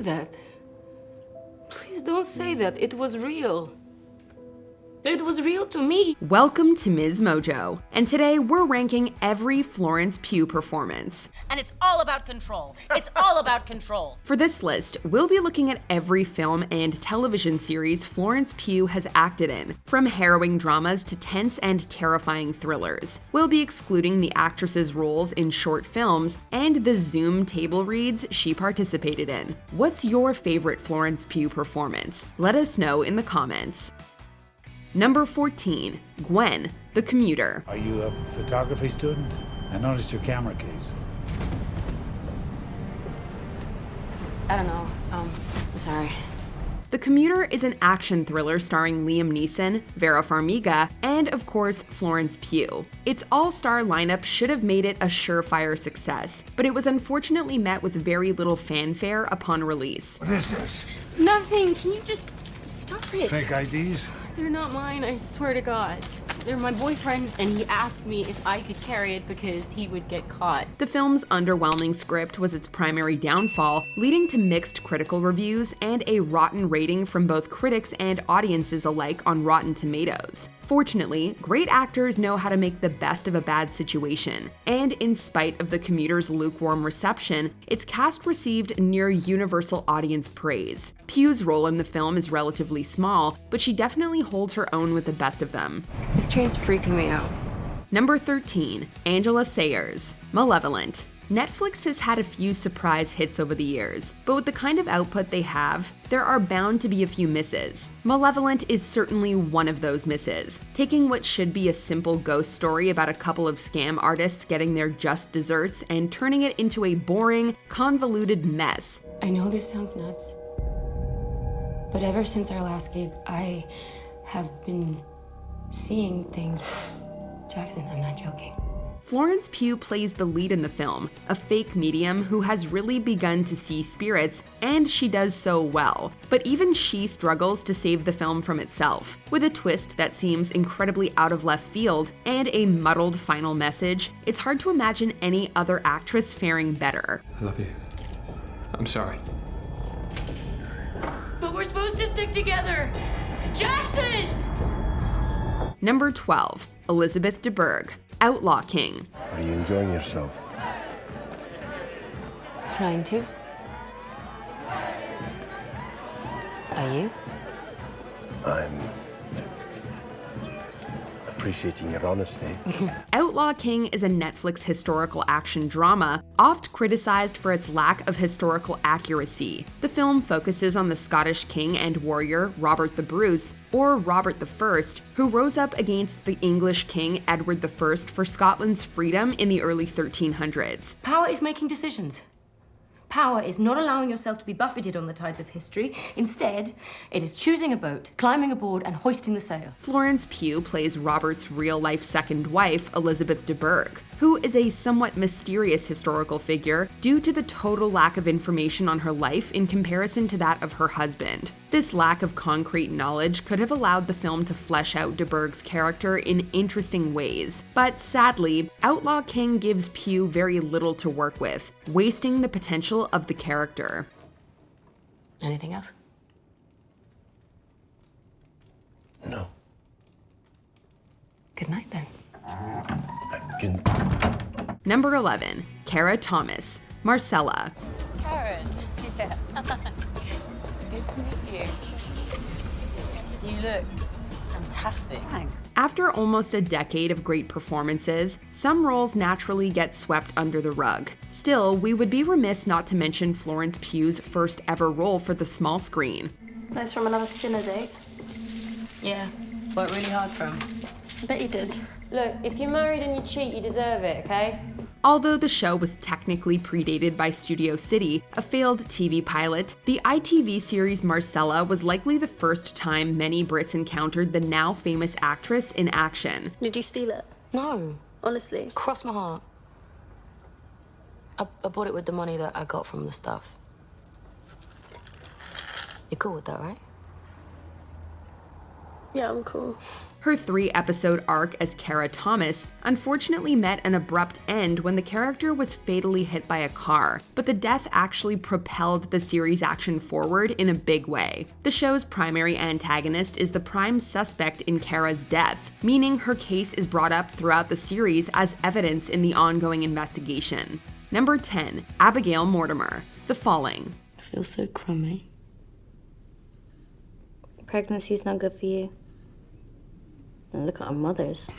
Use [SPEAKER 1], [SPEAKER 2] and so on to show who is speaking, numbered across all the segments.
[SPEAKER 1] that. Please don't say that. It was real. It was real to me.
[SPEAKER 2] Welcome to MsMojo, and today we're ranking every Florence Pugh performance.
[SPEAKER 3] And it's all about control. It's all about control.
[SPEAKER 2] For this list, we'll be looking at every film and television series Florence Pugh has acted in, from harrowing dramas to tense and terrifying thrillers. We'll be excluding the actress's roles in short films and the Zoom table reads she participated in. What's your favorite Florence Pugh performance? Let us know in the comments. Number 14, Gwen, the Commuter.
[SPEAKER 4] Are you a photography student? I noticed your camera case.
[SPEAKER 1] I don't know. I'm sorry.
[SPEAKER 2] The Commuter is an action thriller starring Liam Neeson, Vera Farmiga, and of course, Florence Pugh. Its all-star lineup should have made it a surefire success, but it was unfortunately met with very little fanfare upon release.
[SPEAKER 4] What is this?
[SPEAKER 1] Nothing. Can you just stop it?
[SPEAKER 4] Fake IDs?
[SPEAKER 1] They're not mine, I swear to God. They're my boyfriend's, and he asked me if I could carry it because he would get caught.
[SPEAKER 2] The film's underwhelming script was its primary downfall, leading to mixed critical reviews and a rotten rating from both critics and audiences alike on Rotten Tomatoes. Fortunately, great actors know how to make the best of a bad situation, and in spite of the Commuter's lukewarm reception, its cast received near universal audience praise. Pugh's role in the film is relatively small, but she definitely holds her own with the best of them.
[SPEAKER 1] This train's freaking me out.
[SPEAKER 2] Number 13, Angela Sayers, Malevolent. Netflix has had a few surprise hits over the years, but with the kind of output they have, there are bound to be a few misses. Malevolent is certainly one of those misses, taking what should be a simple ghost story about a couple of scam artists getting their just desserts and turning it into a boring, convoluted mess.
[SPEAKER 1] I know this sounds nuts, but ever since our last gig, I have been seeing things. Jackson, I'm not joking.
[SPEAKER 2] Florence Pugh plays the lead in the film, a fake medium who has really begun to see spirits, and she does so well. But even she struggles to save the film from itself. With a twist that seems incredibly out of left field and a muddled final message, it's hard to imagine any other actress faring better.
[SPEAKER 5] I love you. I'm sorry.
[SPEAKER 3] But we're supposed to stick together. Jackson!
[SPEAKER 2] Number 12, Elizabeth DeBerg, Outlaw King.
[SPEAKER 6] Are you enjoying yourself?
[SPEAKER 1] Trying to. Are you?
[SPEAKER 6] I'm appreciating your honesty.
[SPEAKER 2] Outlaw King is a Netflix historical action drama, oft criticized for its lack of historical accuracy. The film focuses on the Scottish king and warrior Robert the Bruce, or Robert I, who rose up against the English king Edward I for Scotland's freedom in the early 1300s.
[SPEAKER 3] Power is making decisions. Power is not allowing yourself to be buffeted on the tides of history. Instead, it is choosing a boat, climbing aboard, and hoisting the sail.
[SPEAKER 2] Florence Pugh plays Robert's real-life second wife, Elizabeth DeBerg, who is a somewhat mysterious historical figure due to the total lack of information on her life in comparison to that of her husband. This lack of concrete knowledge could have allowed the film to flesh out DeBerg's character in interesting ways, but sadly, Outlaw King gives Pugh very little to work with, wasting the potential of the character.
[SPEAKER 1] Anything else?
[SPEAKER 6] No.
[SPEAKER 1] Good night, then.
[SPEAKER 6] Good.
[SPEAKER 2] Number 11, Cara Thomas, Marcella.
[SPEAKER 7] Karen, yeah. Good to meet you. You look fantastic. Thanks.
[SPEAKER 2] After almost a decade of great performances, some roles naturally get swept under the rug. Still, we would be remiss not to mention Florence Pugh's first ever role for the small screen.
[SPEAKER 8] Those from another Sinner date?
[SPEAKER 1] Yeah, worked really hard for him.
[SPEAKER 8] I bet you did.
[SPEAKER 1] Look, if you're married and you cheat, you deserve it, okay?
[SPEAKER 2] Although the show was technically predated by Studio City, a failed TV pilot, the ITV series Marcella was likely the first time many Brits encountered the now famous actress in action.
[SPEAKER 8] Did you steal it?
[SPEAKER 1] No.
[SPEAKER 8] Honestly?
[SPEAKER 1] Cross my heart. I bought it with the money that I got from the stuff. You're cool with that, right?
[SPEAKER 8] Yeah, I'm cool.
[SPEAKER 2] Her 3-episode arc as Kara Thomas unfortunately met an abrupt end when the character was fatally hit by a car, but the death actually propelled the series' action forward in a big way. The show's primary antagonist is the prime suspect in Kara's death, meaning her case is brought up throughout the series as evidence in the ongoing investigation. Number 10, Abigail Mortimer, The Falling.
[SPEAKER 1] I feel so crummy.
[SPEAKER 9] Pregnancy's not good for you. And look at our mothers.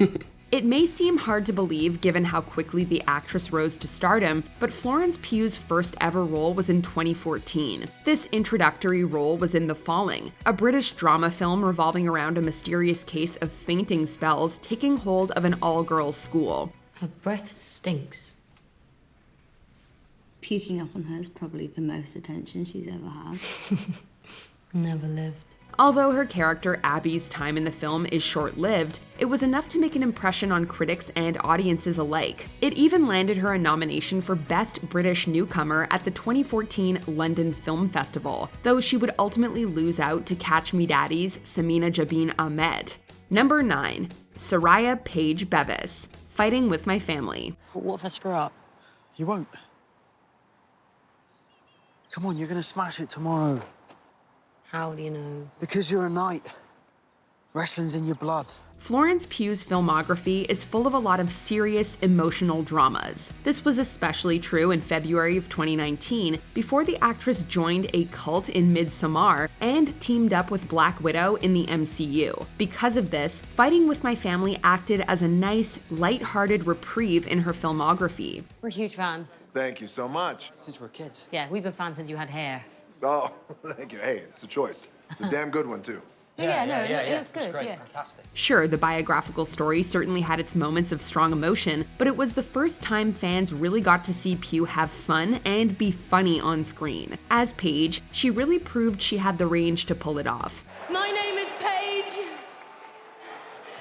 [SPEAKER 2] It may seem hard to believe given how quickly the actress rose to stardom, but Florence Pugh's first ever role was in 2014. This introductory role was in The Falling, a British drama film revolving around a mysterious case of fainting spells taking hold of an all-girls school.
[SPEAKER 3] Her breath stinks.
[SPEAKER 9] Puking up on her is probably the most attention she's ever had.
[SPEAKER 3] Never lived.
[SPEAKER 2] Although her character Abby's time in the film is short-lived, it was enough to make an impression on critics and audiences alike. It even landed her a nomination for Best British Newcomer at the 2014 London Film Festival, though she would ultimately lose out to Catch Me Daddy's Samina Jabin Ahmed. Number 9, Soraya Paige Bevis, Fighting with My Family.
[SPEAKER 7] What if I screw up?
[SPEAKER 10] You won't. Come on, you're gonna smash it tomorrow.
[SPEAKER 3] How do you know?
[SPEAKER 10] Because you're a knight. Wrestling's in your blood.
[SPEAKER 2] Florence Pugh's filmography is full of a lot of serious, emotional dramas. This was especially true in February of 2019, before the actress joined a cult in Midsommar and teamed up with Black Widow in the MCU. Because of this, Fighting with My Family acted as a nice, light-hearted reprieve in her filmography.
[SPEAKER 3] We're huge fans.
[SPEAKER 11] Thank you so much.
[SPEAKER 10] Since we're kids.
[SPEAKER 3] Yeah, we've been fans since you had hair.
[SPEAKER 11] Oh, thank you. Hey, it's a choice. It's a damn good one, too.
[SPEAKER 3] It looks good.
[SPEAKER 10] Great,
[SPEAKER 3] Yeah.
[SPEAKER 10] fantastic.
[SPEAKER 2] Sure, the biographical story certainly had its moments of strong emotion, but it was the first time fans really got to see Pugh have fun and be funny on screen. As Paige, she really proved she had the range to pull it off.
[SPEAKER 8] My name is Paige.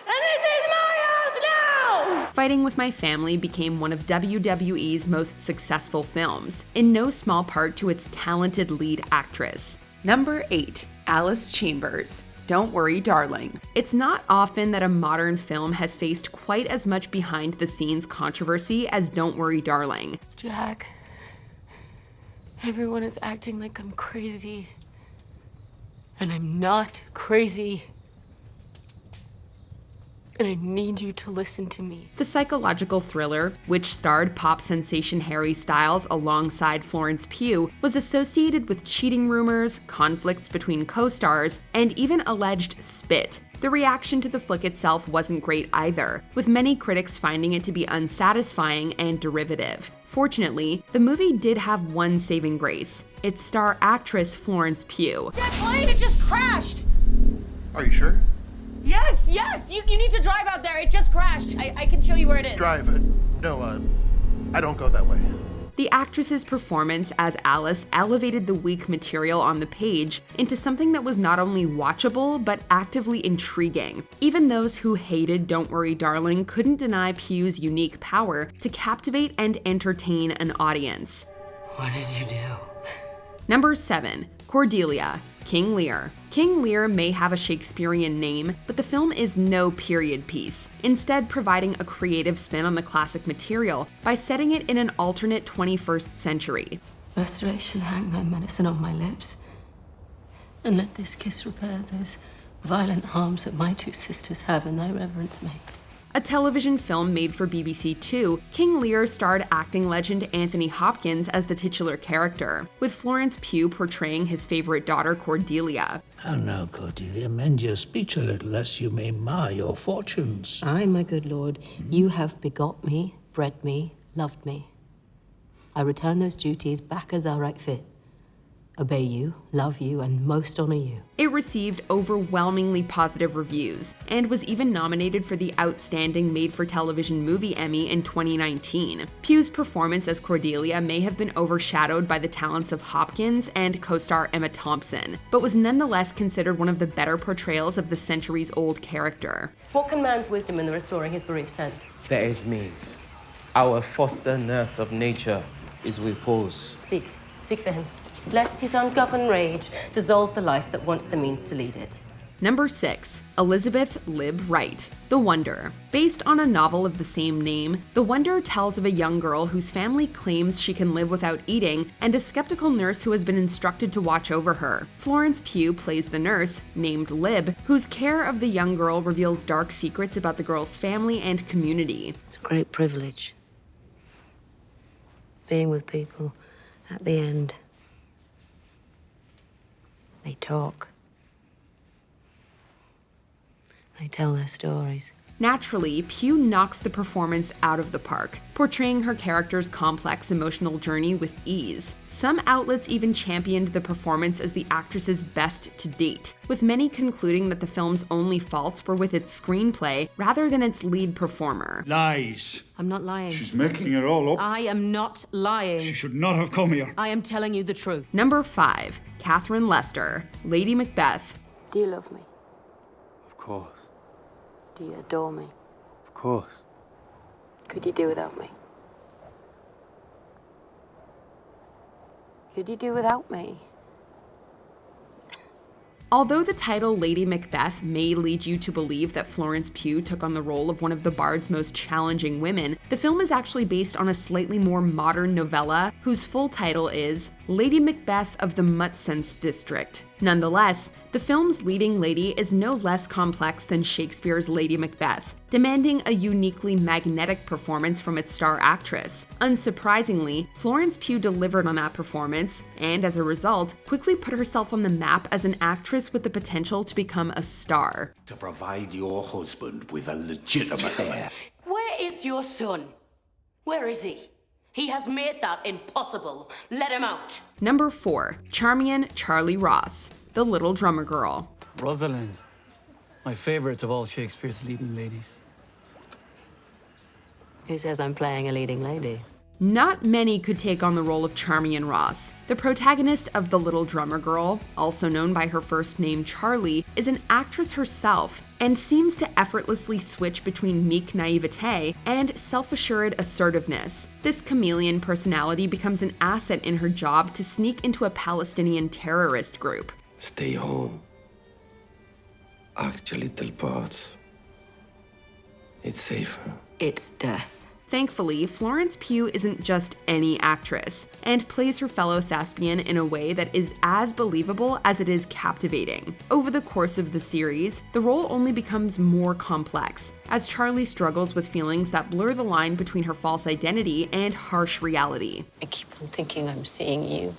[SPEAKER 8] And this is my house now!
[SPEAKER 2] Fighting with My Family became one of WWE's most successful films, in no small part to its talented lead actress. Number 8, Alice Chambers, Don't Worry, Darling. It's not often that a modern film has faced quite as much behind-the-scenes controversy as Don't Worry, Darling.
[SPEAKER 1] Jack, everyone is acting like I'm crazy. And I'm not crazy. And I need you to listen to me.
[SPEAKER 2] The psychological thriller, which starred pop sensation Harry Styles alongside Florence Pugh, was associated with cheating rumors, conflicts between co-stars, and even alleged spit. The reaction to the flick itself wasn't great either, with many critics finding it to be unsatisfying and derivative. Fortunately, the movie did have one saving grace: its star actress Florence Pugh.
[SPEAKER 8] That plane, it just crashed!
[SPEAKER 11] Are you sure?
[SPEAKER 8] Yes! You need to drive out there. It just crashed. I can show you where it is.
[SPEAKER 11] Drive. No, I don't go that way.
[SPEAKER 2] The actress's performance as Alice elevated the weak material on the page into something that was not only watchable, but actively intriguing. Even those who hated Don't Worry, Darling couldn't deny Pugh's unique power to captivate and entertain an audience.
[SPEAKER 1] What did you do?
[SPEAKER 2] Number 7, Cordelia, King Lear. King Lear may have a Shakespearean name, but the film is no period piece, instead providing a creative spin on the classic material by setting it in an alternate 21st century.
[SPEAKER 1] Restoration, hang my medicine on my lips. And let this kiss repair those violent harms that my two sisters have in thy reverence made.
[SPEAKER 2] A television film made for BBC Two, King Lear starred acting legend Anthony Hopkins as the titular character, with Florence Pugh portraying his favorite daughter Cordelia.
[SPEAKER 12] How now, Cordelia, mend your speech a little, lest you may mar your fortunes.
[SPEAKER 1] Aye, my good lord, you have begot me, bred me, loved me. I return those duties back as I right fit. Obey you, love you, and most honor you.
[SPEAKER 2] It received overwhelmingly positive reviews, and was even nominated for the Outstanding Made-for-Television Movie Emmy in 2019. Pugh's performance as Cordelia may have been overshadowed by the talents of Hopkins and co-star Emma Thompson, but was nonetheless considered one of the better portrayals of the centuries-old character.
[SPEAKER 3] What can man's wisdom in the restoring his bereaved sense?
[SPEAKER 13] There is means. Our foster nurse of nature is repose.
[SPEAKER 3] Seek for him. Lest his ungoverned rage dissolve the life that wants the means to lead it.
[SPEAKER 2] Number 6. Elizabeth Lib Wright, The Wonder. Based on a novel of the same name, The Wonder tells of a young girl whose family claims she can live without eating and a skeptical nurse who has been instructed to watch over her. Florence Pugh plays the nurse, named Lib, whose care of the young girl reveals dark secrets about the girl's family and community.
[SPEAKER 1] It's a great privilege. Being with people at the end. They talk. They tell their stories.
[SPEAKER 2] Naturally, Pugh knocks the performance out of the park, portraying her character's complex emotional journey with ease. Some outlets even championed the performance as the actress's best to date, with many concluding that the film's only faults were with its screenplay rather than its lead performer.
[SPEAKER 4] Lies.
[SPEAKER 3] I'm not lying.
[SPEAKER 4] She's making it all up.
[SPEAKER 3] I am not lying.
[SPEAKER 4] She should not have come here.
[SPEAKER 3] I am telling you the truth.
[SPEAKER 2] Number 5. Catherine Lester, Lady Macbeth.
[SPEAKER 1] Do you love me?
[SPEAKER 6] Of course.
[SPEAKER 1] Do you adore me?
[SPEAKER 6] Of course.
[SPEAKER 1] Could you do without me? Could you do without me?
[SPEAKER 2] Although the title Lady Macbeth may lead you to believe that Florence Pugh took on the role of one of the Bard's most challenging women, the film is actually based on a slightly more modern novella whose full title is Lady Macbeth of the Mutsense District. Nonetheless, the film's leading lady is no less complex than Shakespeare's Lady Macbeth, demanding a uniquely magnetic performance from its star actress. Unsurprisingly, Florence Pugh delivered on that performance, and as a result, quickly put herself on the map as an actress with the potential to become a star.
[SPEAKER 12] To provide your husband with a legitimate heir.
[SPEAKER 3] Where is your son? Where is he? He has made that impossible. Let him out.
[SPEAKER 2] Number 4. Charmian Charlie Ross, The Little Drummer Girl.
[SPEAKER 10] Rosalind, my favorite of all Shakespeare's leading ladies.
[SPEAKER 1] Who says I'm playing a leading lady?
[SPEAKER 2] Not many could take on the role of Charmian Ross. The protagonist of The Little Drummer Girl, also known by her first name Charlie, is an actress herself and seems to effortlessly switch between meek naivete and self-assured assertiveness. This chameleon personality becomes an asset in her job to sneak into a Palestinian terrorist group.
[SPEAKER 5] Stay home. Act your little parts. It's safer.
[SPEAKER 1] It's death.
[SPEAKER 2] Thankfully, Florence Pugh isn't just any actress, and plays her fellow thespian in a way that is as believable as it is captivating. Over the course of the series, the role only becomes more complex, as Charlie struggles with feelings that blur the line between her false identity and harsh reality.
[SPEAKER 1] I keep on thinking I'm seeing you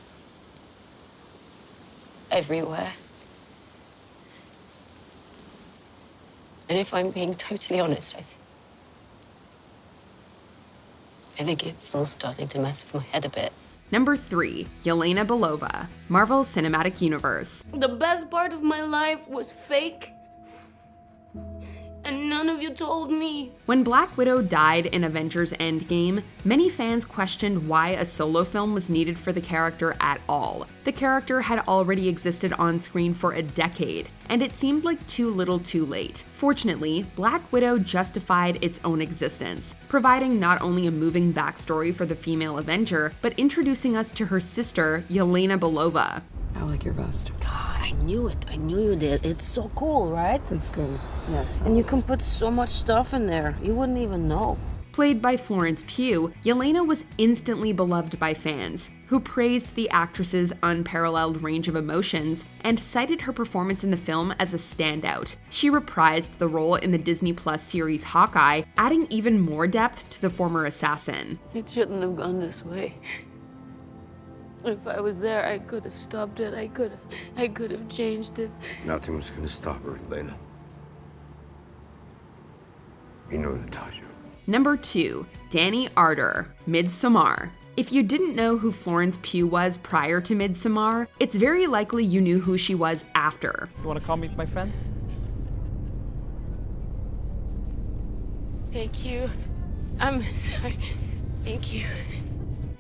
[SPEAKER 1] everywhere. And if I'm being totally honest, I think it's all starting to mess with my head a bit.
[SPEAKER 2] Number 3. Yelena Belova, Marvel Cinematic Universe.
[SPEAKER 14] The best part of my life was fake, and none of you told me.
[SPEAKER 2] When Black Widow died in Avengers Endgame, many fans questioned why a solo film was needed for the character at all. The character had already existed on screen for a decade, and it seemed like too little too late. Fortunately, Black Widow justified its own existence, providing not only a moving backstory for the female Avenger, but introducing us to her sister, Yelena Belova.
[SPEAKER 15] I like your vest.
[SPEAKER 16] I knew it. I knew you did. It's so cool, right?
[SPEAKER 15] It's good. Yes.
[SPEAKER 16] And you can put so much stuff in there. You wouldn't even know.
[SPEAKER 2] Played by Florence Pugh, Yelena was instantly beloved by fans, who praised the actress's unparalleled range of emotions and cited her performance in the film as a standout. She reprised the role in the Disney Plus series Hawkeye, adding even more depth to the former assassin.
[SPEAKER 14] It shouldn't have gone this way. If I was there, I could have stopped it. I could have changed it.
[SPEAKER 6] Nothing was gonna stop her, Yelena. You know Natasha.
[SPEAKER 2] Number 2. Danny Ardor, Midsommar. If you didn't know who Florence Pugh was prior to Midsommar, it's very likely you knew who she was after.
[SPEAKER 10] You want to come meet my friends?
[SPEAKER 14] Thank you. I'm sorry. Thank you.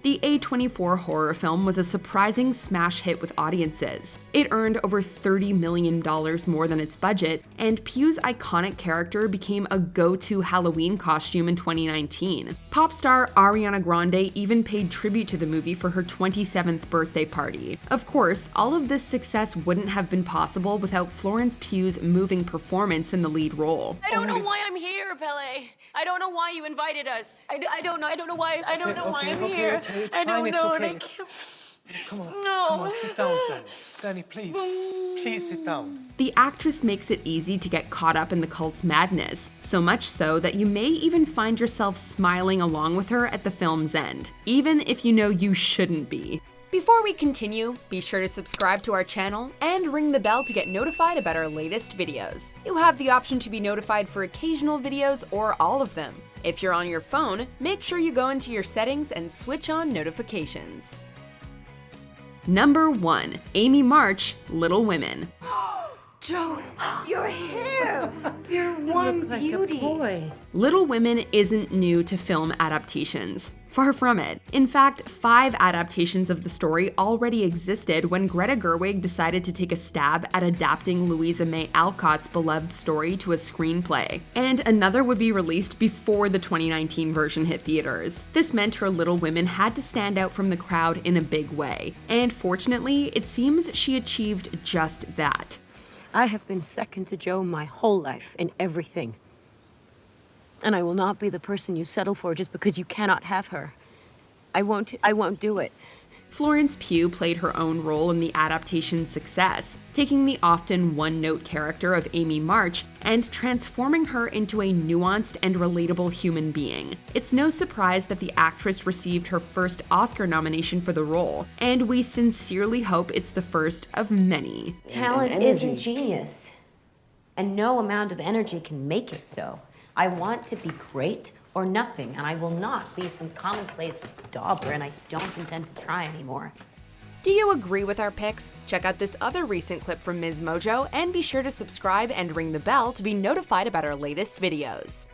[SPEAKER 2] The A24 horror film was a surprising smash hit with audiences. It earned over $30 million more than its budget, and Pugh's iconic character became a go-to Halloween costume in 2019. Pop star Ariana Grande even paid tribute to the movie for her 27th birthday party. Of course, all of this success wouldn't have been possible without Florence Pugh's moving performance in the lead role.
[SPEAKER 8] I don't know why I'm here, Pele. I don't know why you invited us. I don't know. I don't know why. I don't know why I'm here.
[SPEAKER 10] It's
[SPEAKER 8] I don't
[SPEAKER 10] fine, it's
[SPEAKER 8] know.
[SPEAKER 10] okay.
[SPEAKER 8] And I can't.
[SPEAKER 10] Come on,
[SPEAKER 8] No.
[SPEAKER 10] come on, sit down, Fanny. Fanny, please. Please sit down.
[SPEAKER 2] The actress makes it easy to get caught up in the cult's madness, so much so that you may even find yourself smiling along with her at the film's end, even if you know you shouldn't be. Before we continue, be sure to subscribe to our channel and ring the bell to get notified about our latest videos. You have the option to be notified for occasional videos or all of them. If you're on your phone, make sure you go into your settings and switch on notifications. Number 1. Amy March, Little Women.
[SPEAKER 3] Joe, your hair! You're one beauty.
[SPEAKER 2] Little Women isn't new to film adaptations. Far from it. In fact, 5 adaptations of the story already existed when Greta Gerwig decided to take a stab at adapting Louisa May Alcott's beloved story to a screenplay, and another would be released before the 2019 version hit theaters. This meant her Little Women had to stand out from the crowd in a big way, and fortunately, it seems she achieved just that.
[SPEAKER 1] I have been second to Joe my whole life in everything. And I will not be the person you settle for just because you cannot have her. I won't do it.
[SPEAKER 2] Florence Pugh played her own role in the adaptation's success, taking the often one-note character of Amy March and transforming her into a nuanced and relatable human being. It's no surprise that the actress received her first Oscar nomination for the role, and we sincerely hope it's the first of many.
[SPEAKER 3] Talent isn't genius, and no amount of energy can make it so. I want to be great or nothing, and I will not be some commonplace dauber, and I don't intend to try anymore.
[SPEAKER 2] Do you agree with our picks? Check out this other recent clip from MsMojo and be sure to subscribe and ring the bell to be notified about our latest videos.